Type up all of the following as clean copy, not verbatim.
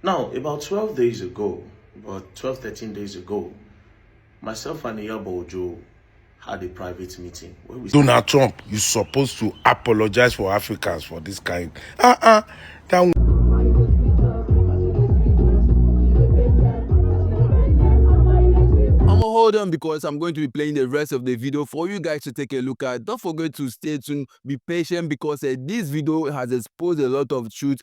Now, about 12 days ago, about 12, 13 days ago, myself and Iyabo Ojo had a private meeting where we Donald Trump, you're supposed to apologize for Africans for this kind. That hold on, because I'm going to be playing the rest of the video for you guys to take a look at. Don't forget to stay tuned, be patient, because this video has exposed a lot of truth,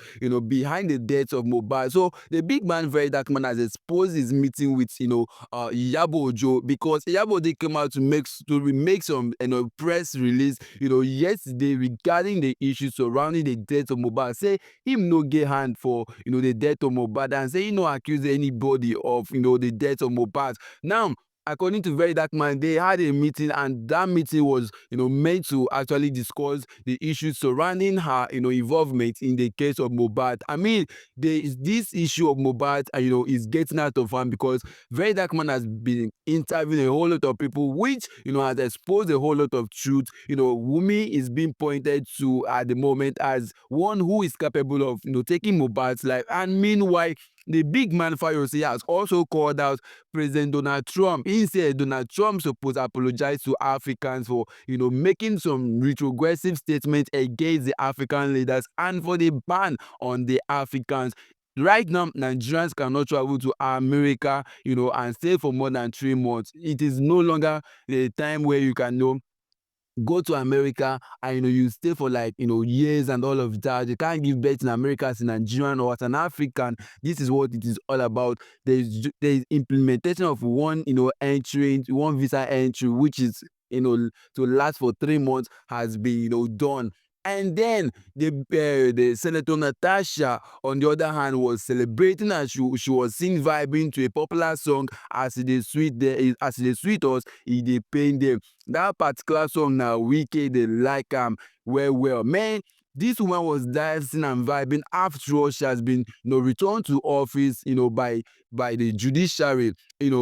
behind the death of Mohbad. So the big man Verydarkman has exposed his meeting with Iyabo Ojo, because Iyabo Ojo came out to make some press release yesterday regarding the issues surrounding the death of Mohbad. Say him no get hand for the death of Mohbad, and say he no accuse anybody of the death of Mohbad. Now, according to Verydarkman, they had a meeting, and that meeting was meant to actually discuss the issues surrounding her involvement in the case of Mohbad. I mean, this issue of Mohbad is getting out of hand, because Verydarkman has been interviewing a whole lot of people, which has exposed a whole lot of truth. Wunmi is being pointed to at the moment as one who is capable of taking Mohbad's life, and meanwhile the big man Fayose has also called out President Donald Trump. He said Donald Trump supposed to apologize to Africans for making some retrogressive statements against the African leaders, and for the ban on the Africans. Right now, Nigerians cannot travel to America, and stay for more than 3 months. It is no longer the time where you can go to America and you stay for like years and all of that. You can't give birth in America as a Nigerian or as an African. This is what it is all about. There is implementation of one one visa entry, which is to last for 3 months, has been done. And then the Senator Natasha, on the other hand, was celebrating, and she was seen vibing to a popular song, as they sweet us, they pain them. That particular song now, Wiki, they like well. Man, this woman was dancing and vibing. After all, she has been returned to office by the judiciary.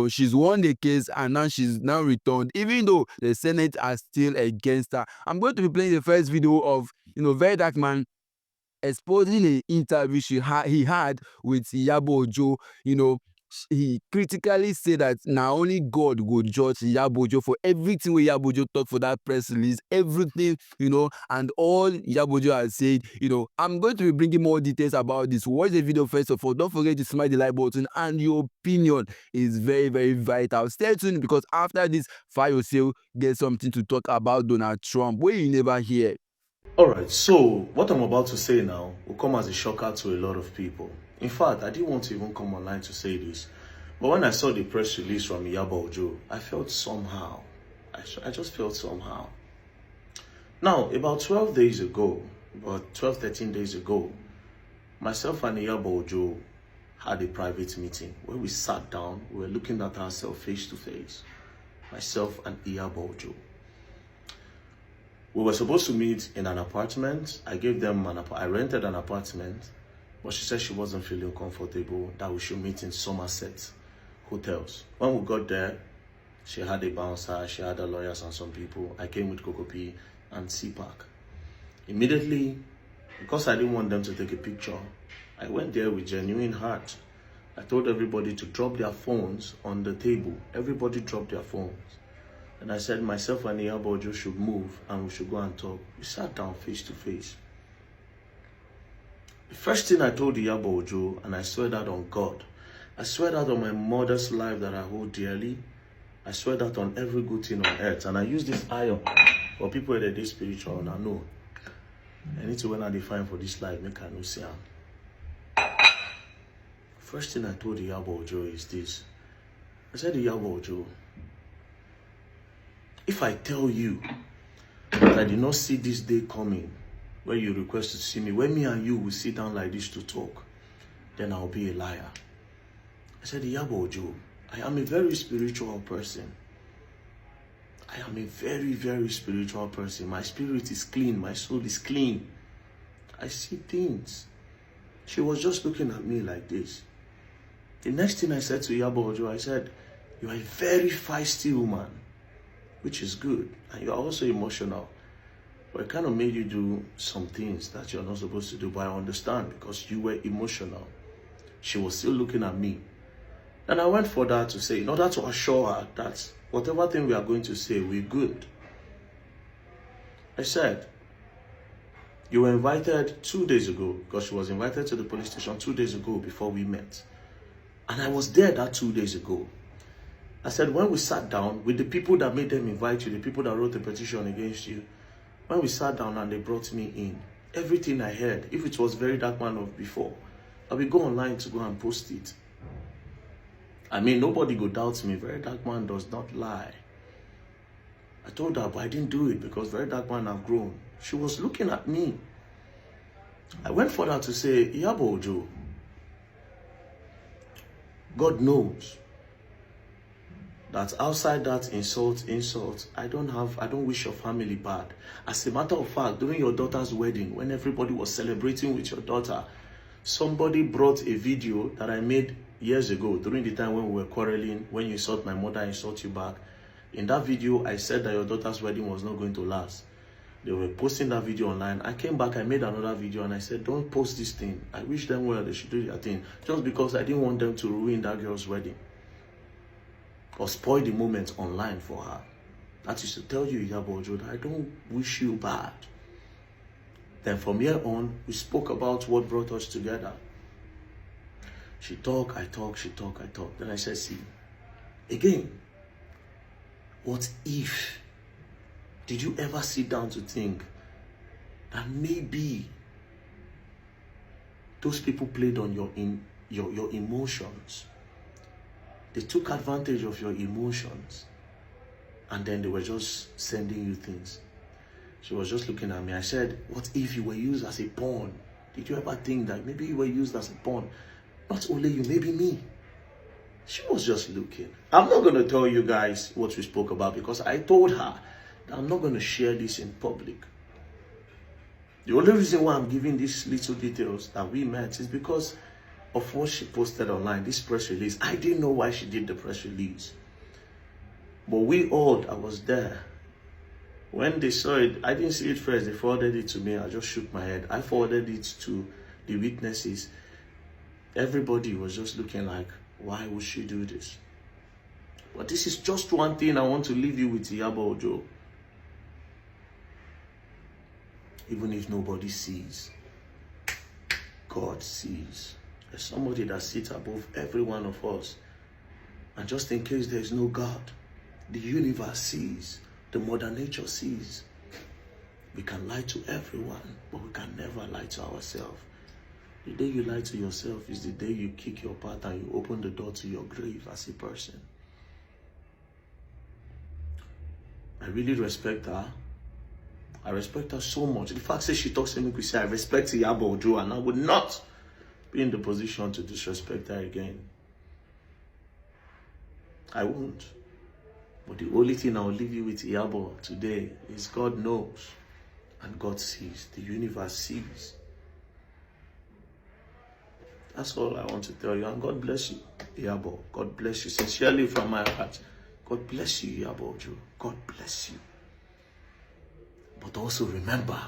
She's won the case, and now she's now returned, even though the Senate are still against her. I'm going to be playing the first video of Verydarkman exposing the interview he had with Iyabo Ojo. He critically said that now only God will judge Iyabo Ojo for everything where Iyabo Ojo talked for that press release, everything, and all Iyabo Ojo has said. I'm going to be bringing more details about this. Watch the video first of all. Don't forget to smash the like button, and your opinion is very, very vital. Stay tuned, because after this, Fayose get something to talk about Donald Trump, where you never hear. Alright, so what I'm about to say now will come as a shocker to a lot of people. In fact, I didn't want to even come online to say this, but when I saw the press release from Iyabo Ojo, I felt somehow. I just felt somehow. Now, about 12 days ago, about 12, 13 days ago, myself and Iyabo Ojo had a private meeting where we sat down, we were looking at ourselves face to face, myself and Iyabo Ojo. We were supposed to meet in an apartment. I gave them I rented an apartment, but she said she wasn't feeling comfortable, that we should meet in Somerset hotels. When we got there, she had a bouncer, she had her lawyers and some people. I came with Kokopi and CPAC. Immediately, because I didn't want them to take a picture, I went there with genuine heart. I told everybody to drop their phones on the table. Everybody dropped their phones. And I said myself and Iyabo Ojo should move and we should go and talk. We sat down face to face. The first thing I told Iyabo Ojo, and I swear that on God, I swear that on my mother's life that I hold dearly, I swear that on every good thing on earth, and I use this iron for people that are spiritual, and I know I need to when I define for this life, make I know see. First thing I told Iyabo Ojo is this. I said, Iyabo Ojo, if I tell you that I did not see this day coming, where you request to see me, when me and you will sit down like this to talk, then I'll be a liar. I said, Iyabo Ojo, I am a very spiritual person. I am a very, very spiritual person. My spirit is clean. My soul is clean. I see things. She was just looking at me like this. The next thing I said to Iyabo Ojo, I said, you are a very feisty woman, which is good. And you are also emotional. But it kind of made you do some things that you're not supposed to do. But I understand because you were emotional. she was still looking at me. And I went further to say, in order to assure her that whatever thing we are going to say, we're good. I said, you were invited 2 days ago, because she was invited to the police station 2 days ago before we met. And I was there that 2 days ago. I said, when we sat down with the people that made them invite you, the people that wrote the petition against you, when we sat down and they brought me in, everything I heard, if it was Verydarkman of before, I will go online to go and post it. I mean, nobody go doubt me. Verydarkman does not lie. I told her, but I didn't do it because Verydarkman have grown. She was looking at me. I went for her to say, Iyabo ojo, God knows that outside that insult, I don't wish your family bad. As a matter of fact, during your daughter's wedding, when everybody was celebrating with your daughter, somebody brought a video that I made years ago, during the time when we were quarreling, when you insult my mother, I insult you back. In that video, I said that your daughter's wedding was not going to last. They were posting that video online. I came back, I made another video, and I said, don't post this thing. I wish them well, they should do their thing. Just because I didn't want them to ruin that girl's wedding or spoil the moment online for her. That is to tell you, Iyabo ojo, that I don't wish you bad. Then from here on, we spoke about what brought us together. She talked, I talked, she talked, I talked. Then I said, see, again, what if? Did you ever sit down to think that maybe those people played on your emotions? They took advantage of your emotions, and then they were just sending you things. She was just looking at me. I said, what if you were used as a pawn? Did you ever think that maybe you were used as a pawn? Not only you, maybe me. She was just looking. I'm not going to tell you guys what we spoke about because I told her that I'm not going to share this in public. The only reason why I'm giving these little details that we met is because of what she posted online, this press release. I didn't know why she did the press release. But we all, I was there. When they saw it, I didn't see it first. They forwarded it to me. I just shook my head. I forwarded it to the witnesses. Everybody was just looking like, why would she do this? But this is just one thing I want to leave you with, Iyabo ojo. Even if nobody sees, God sees. There's somebody that sits above every one of us. And just in case there is no God, the universe sees, the mother nature sees. We can lie to everyone, but we can never lie to ourselves. The day you lie to yourself is the day you kick your path and you open the door to your grave as a person. I really respect her. I respect her so much. The fact that she talks to me, we say I respect Iyabo ojo, and I would not be in the position to disrespect her again. I won't. But the only thing I'll leave you with, Iyabo, today is God knows and God sees. The universe sees. That's all I want to tell you. And God bless you, Iyabo. God bless you. Sincerely from my heart. God bless you, Iyabo ojo. God bless you. But also remember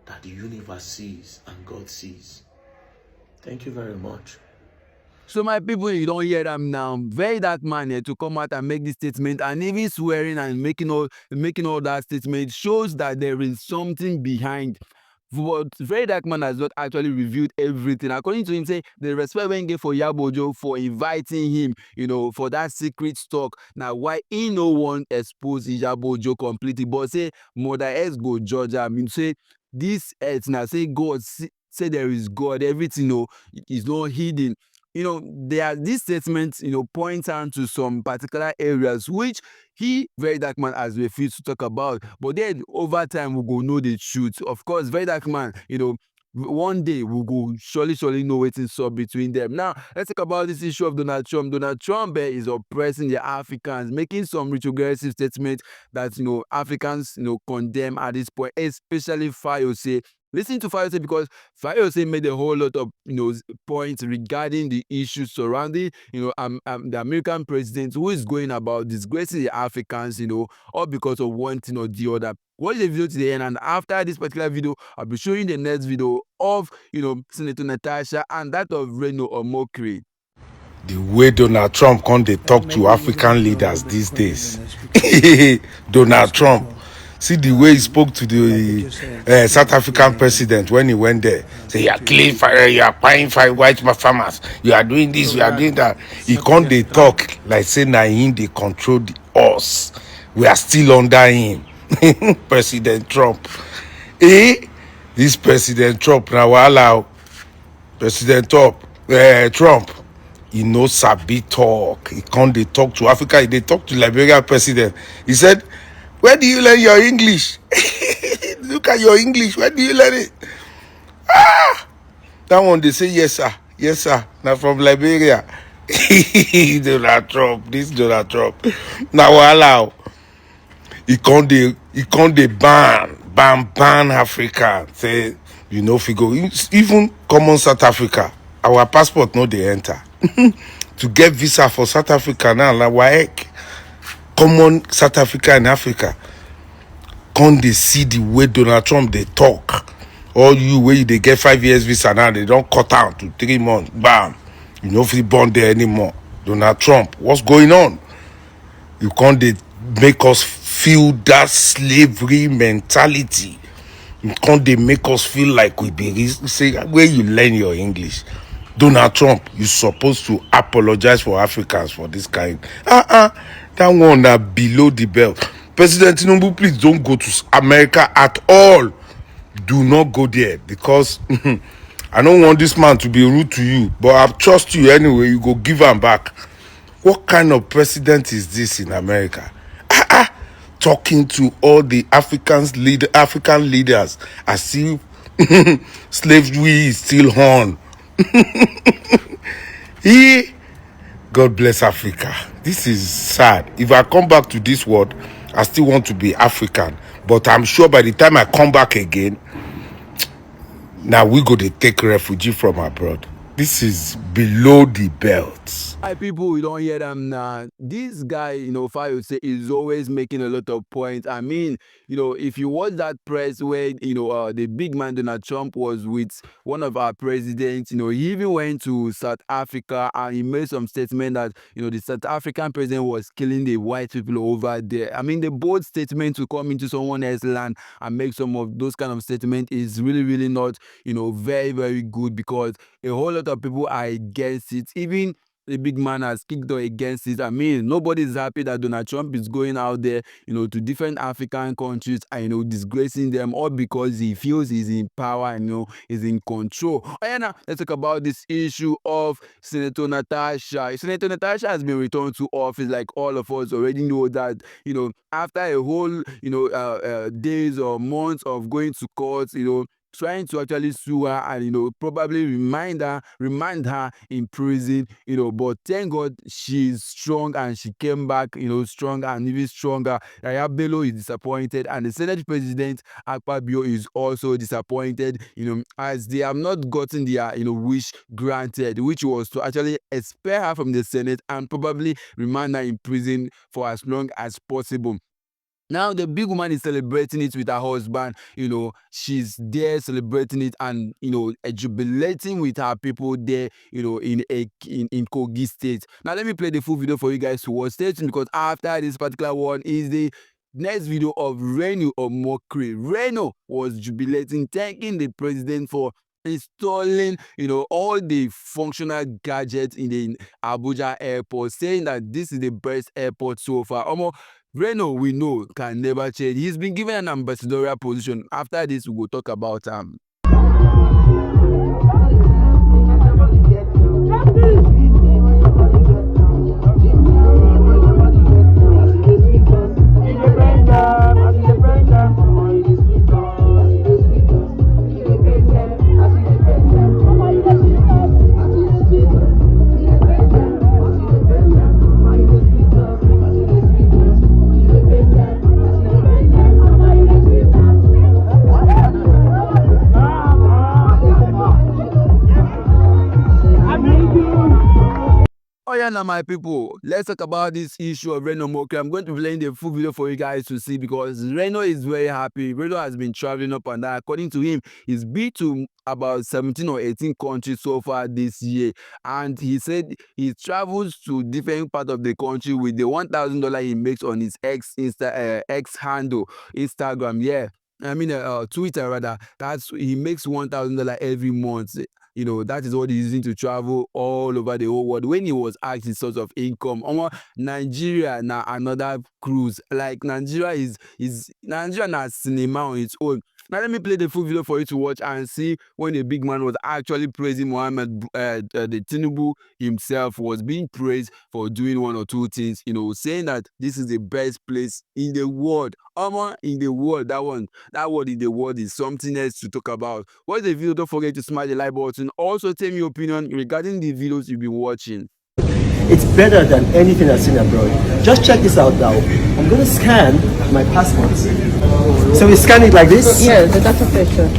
that the universe sees and God sees. Thank you very much. So my people, you don't hear them now. Verydarkman here to come out and make this statement, and even swearing and making all that statement shows that there is something behind. But Verydarkman has not actually revealed everything. According to him, say the respect when he gave for Iyabo ojo for inviting him, for that secret talk. Now why he no one expose Iyabo ojo completely, but say Mother S go judge am. I mean say this earth now say God say there is God. Everything is not hidden. There are these statements, point out to some particular areas which Verydarkman has refused to talk about. But then over time, we go know the truth. Of course, Verydarkman, one day we go surely know what's up between them. Now, let's talk about this issue of Donald Trump. Donald Trump is oppressing the Africans, making some retrogressive statements that, Africans, condemn at this point, especially Fayose. Listen to Fayose, because Fayose made a whole lot of points regarding the issues surrounding the American president who is going about disgracing the Africans, all because of one thing or the other. Watch the video to the end, and after this particular video, I'll be showing the next video of Senator Natasha and that of Reno or omkri. The way Donald Trump come dey talk to African leaders these days. Donald Trump, see the way he spoke to the South African president when he went there. Say, you are killing fire, you are buying fire, white farmers, you are doing this, you are doing that. He come dey talk like say na him dey control us. We are still under him. President Trump. This President Trump na wahala o. President Trump, he no sabi talk. He come dey talk to Africa. He dey talk to Liberian president. He said, where do you learn your English? Look at your English. Where do you learn it? That one they say, yes sir, yes sir. Now from Liberia. Donald Trump, this Donald Trump. Now wahala. He come dey ban Africa. Say, if you go, even common South Africa, our passport no dey enter. To get visa for South Africa now, like WAEC, common South Africa and Africa, come dey see the way Donald Trump dey talk. All you wey they get 5 years visa now, they don't cut out to 3 months. Bam, you no fit born there anymore. Donald Trump, what's going on? You can't dey make us feel that slavery mentality. You can't dey make us feel like we be say where you learn your English. Donald Trump, you supposed to apologize for Africans for this kind. That one na below the belt. President Tinubu, please don't go to America at all. Do not go there, because I don't want this man to be rude to you, but I trust you anyway. You go give him back. What kind of president is this in America? Talking to all the African leaders as if slavery is still on. God bless Africa. This is sad. If I come back to this world, I still want to be African. But I'm sure by the time I come back again, now we go to take refugee from abroad. This is below the belt. Hi people, we don't hear them now. This guy, Fayose is always making a lot of points. I mean, if you watch that press where, the big man Donald Trump was with one of our presidents, he even went to South Africa and he made some statement that, the South African president was killing the white people over there. I mean, the bold statement to come into someone else's land and make some of those kind of statements is really, really not, very, very good, because a whole lot of people are against it. Even the big man has kicked on against it. I mean, nobody is happy that Donald Trump is going out there, to different African countries and, disgracing them, all because he feels he's in power and, is in control. And now, let's talk about this issue of Senator Natasha. Senator Natasha has been returned to office, like all of us already know that, after a whole, days or months of going to court, trying to actually sue her and probably remind her in prison, but thank God she's strong and she came back stronger and even stronger. Iyabo is disappointed, and the Senate President Akpabio is also disappointed, as they have not gotten their wish granted, which was to actually expel her from the Senate and probably remand her in prison for as long as possible. Now the big woman is celebrating it with her husband. She's there celebrating it and jubilating with her people there, in Kogi State. Now let me play the full video for you guys to watch. Stay tuned, because after this particular one is the next video of Reno or omkri. Reno was jubilating, thanking the president for installing all the functional gadgets in the Abuja airport, saying that this is the best airport so far. Reno, we know, can never change. He's been given an ambassadorial position. After this, we will talk about Oh yeah, now my people, let's talk about this issue of Reno Moke. I'm going to be playing the full video for you guys to see because Reno is very happy. Reno has been traveling up and down. According to him, he's been to about 17 or 18 countries so far this year, and he said he travels to different parts of the country with the $1,000 he makes on his X handle, Instagram. Yeah, I mean Twitter rather. That's he makes $1,000 every month. That is what he's using to travel all over the whole world. When he was asked his source of income, Nigeria na another cruise. Like Nigeria na cinema on its own. Now let me play the full video for you to watch and see when the big man was actually praising the Tinubu himself was being praised for doing one or two things, saying that this is the best place in the world. In the world, that word in the world is something else to talk about. Watch the video, don't forget to smash the like button. Also tell me your opinion regarding the videos you've been watching. It's better than anything I've seen abroad. Just check this out now. I'm going to scan my passport. So we scan it like this? Yes, that's a picture.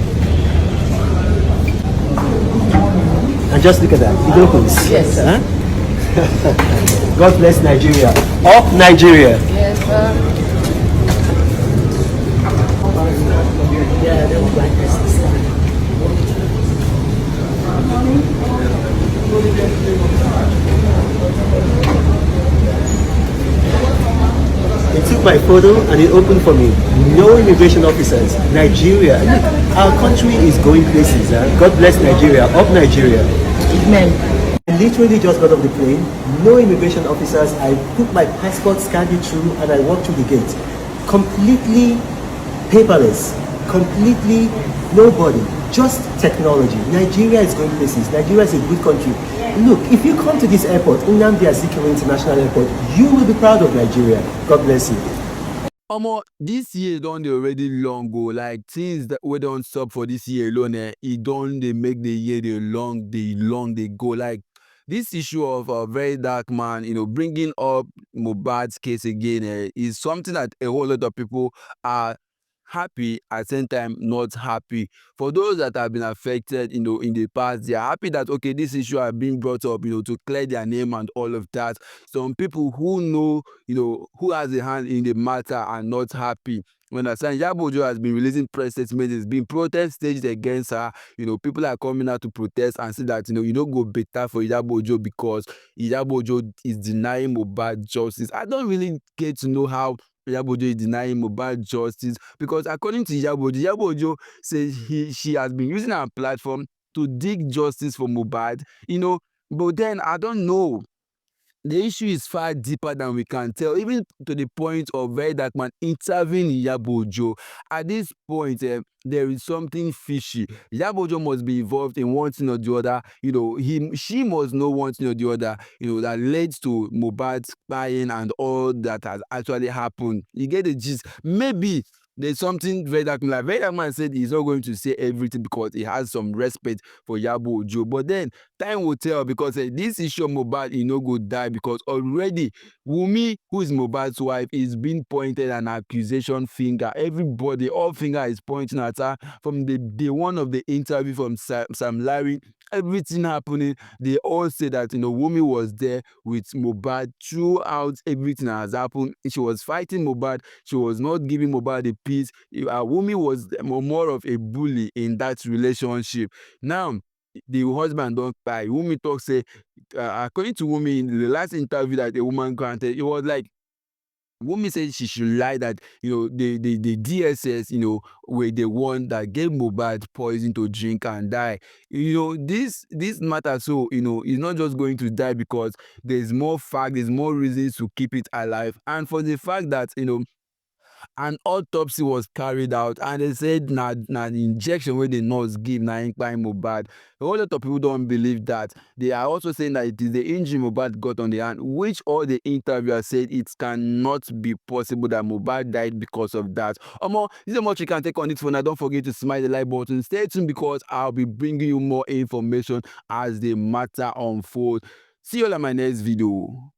And just look at that. It opens. Yes, sir. Huh? God bless Nigeria. Up Nigeria. Yes, sir. Yeah, they look like this. They took my photo and it opened for me. No immigration officers. Nigeria. Look, our country is going places. God bless Nigeria. Up Nigeria. Amen. I literally just got off the plane. No immigration officers. I put my passport, scanned it through, and I walked through the gate. Completely paperless. Completely nobody. Just technology. Nigeria is going places. Nigeria is a good country. Look, if you come to this airport, Nnamdi Azikiwe International Airport, you will be proud of Nigeria. God bless you. This year don't already long go. Like things that we don't stop for this year alone. It don't they make the year they go. Like this issue of a very dark man, bringing up Mohbad's case again is something that a whole lot of people are happy at the same time not happy. For those that have been affected in the past, they are happy that okay, this issue has been brought up to clear their name and all of that. Some people who know who has a hand in the matter are not happy. You understand? Iyabo ojo has been releasing press statements. There's been protest staged against her. People are coming out to protest and say that you don't go better for Iyabo ojo because Iyabo ojo is denying Mohbad justice. I don't really get to know how Iyabo ojo is denying Mohbad justice because according to Iyabo ojo says she has been using her platform to dig justice for Mohbad. But then I don't know. The issue is far deeper than we can tell, even to the point of Verydarkman interviewing Iyabo ojo. At this point, there is something fishy. Iyabo ojo must be involved in one thing or the other. She must know one thing or the other. That led to Mohbad's crying and all that has actually happened. You get the gist. Maybe there's something Verydarkman said he's not going to say everything because he has some respect for Iyabo ojo. But then time will tell because this issue of Mohbad go die because already Wunmi, who is Mohbad's wife, is being pointed an accusation finger. Everybody, all finger is pointing at her from the day one of the interview from Sam Larry. Everything happening, they all say that Wunmi was there with Mohbad throughout everything that has happened. She was fighting Mohbad. She was not giving Mohbad a peace. Wunmi was more of a bully in that relationship. Now the husband don't cry. Wunmi talk say, according to Wunmi in the last interview that a woman granted, it was like Wunmi said she should lie that the DSS were the one that gave Mohbad poison to drink and die. This matter, so is not just going to die because there's more fact, there's more reasons to keep it alive, and for the fact that an autopsy was carried out and they said na the injection wey the nurse give na im kpai Mohbad. A whole lot of people don't believe that. They are also saying that it is the injury Mohbad got on the hand, which all the interviewers said it cannot be possible that Mohbad died because of that. This is how much you can take on it for now. Don't forget to smash the like button. Stay tuned because I'll be bringing you more information as the matter unfolds. See you all in my next video.